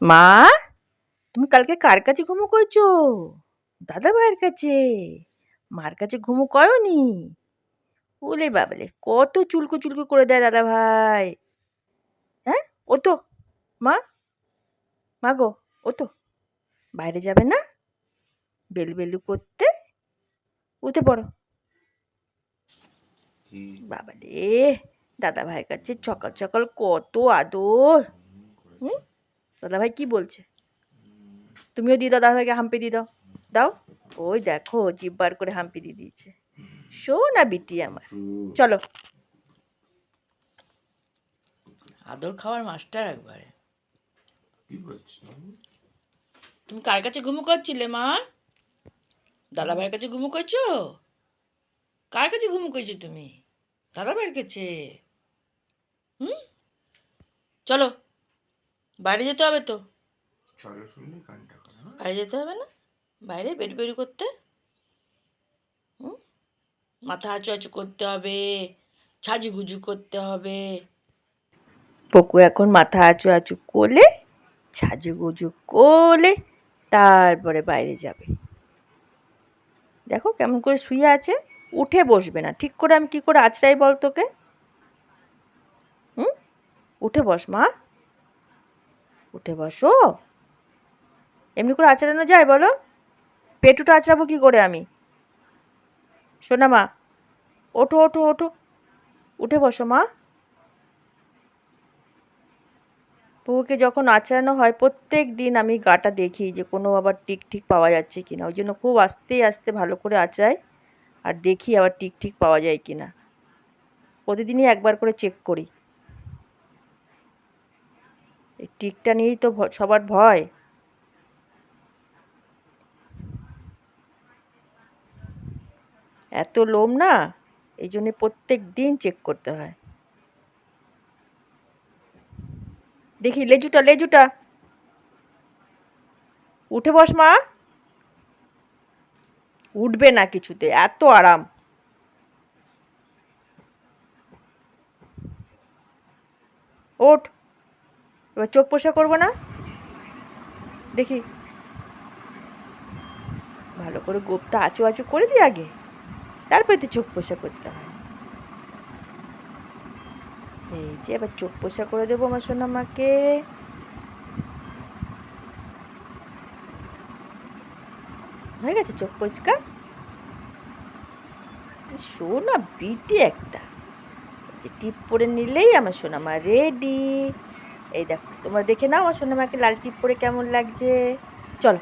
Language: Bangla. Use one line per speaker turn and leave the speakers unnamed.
মা, তুমি কালকে কার কাছে ঘুমো কইছো? দাদা ভাইয়ের কাছে? মার কাছে ঘুমো কয়োনি? ওলে বাবালে, কত চুলকো চুলকো করে দেয় দাদা ভাই। হ্যাঁ, ও তো মা, মা গো, ও তো বাইরে যাবে না বেলু করতে? উঠে পড়ো। বাবারে, দাদা ভাইয়ের কাছে সকাল সকাল কত আদর। হুম, দাদা ভাই কি বলছে? তুমিও দিয়ে দাদা ভাইকে হাম্পি দিয়ে দাও। দাও। ওই দেখো জিভ বার করে হাম্পি দিয়ে দিয়েছে। শোনা বিটি আমার। চলো। আদর খাওয়ার মাস্টার একবারে। তুমি কার কাছে ঘুমু করছিলে মা? দাদা ভাইয়ের কাছে ঘুমু করছো? কার কাছে ঘুমু করছো তুমি? দাদা ভাইয়ের কাছে? হুম, চলো, বাইরে যেতে হবে তো। বাইরে যেতে হবে না? বাইরে বেরু করতে। হুম, মাথা আঁচু আঁচু করতে হবে, সাজুগুজু করতে হবে। পকু এখন মাথা আঁচু আঁচু করলে, সাজুগুজু করলে, তারপরে বাইরে যাবে। দেখো কেমন করে শুয়ে আছে, উঠে বসবে না। ঠিক করে আমি কি করে আঁচড়াই বল তোকে? হুম, উঠে বস মা, উঠে বসো। এমনি করে আঁচড়ানো যায় বলো? পেটুটা আঁচড়াবো কি করে আমি? শোনা মা, ওঠো ওঠো ওঠো, উঠে বসো মা। পুকুকে যখন আঁচড়ানো হয় প্রত্যেক দিন আমি গাটা দেখি যে কোনো আবার টিক ঠিক পাওয়া যাচ্ছে কিনা, ওই জন্য খুব আস্তে আস্তে ভালো করে আঁচড়াই আর দেখি আবার টিক ঠিক পাওয়া যায় কিনা। প্রতিদিনই একবার করে চেক করি। এই টিকটা নিয়েই তো সবার ভয়। এত লোম না, এই জন্য প্রত্যেক দিন চেক করতে হয়। দেখি লেজুটা লেজুটা, উঠে বস মা। উঠবে না কিছুতে, এত আরাম। ওঠ, এবার চোখ পোষা করবো না? দেখি, ভালো করে গোপটা আঁচু আঁচু করে দিই আগে, তারপরে তো চোখ পোষা করতে হয়। এই যে এবার চোখ পোষা করে দেবো আমার সোনামাকে। হয়ে গেছে চোখ পরিষ্কার। সোনা বিটি একটা, যে টিপ পরে নিলেই আমার সোনামা রেডি। এই দেখো তোমরা দেখে নাও আমার সোনামাকে লাল টিপ পরে কেমন লাগছে। চলো।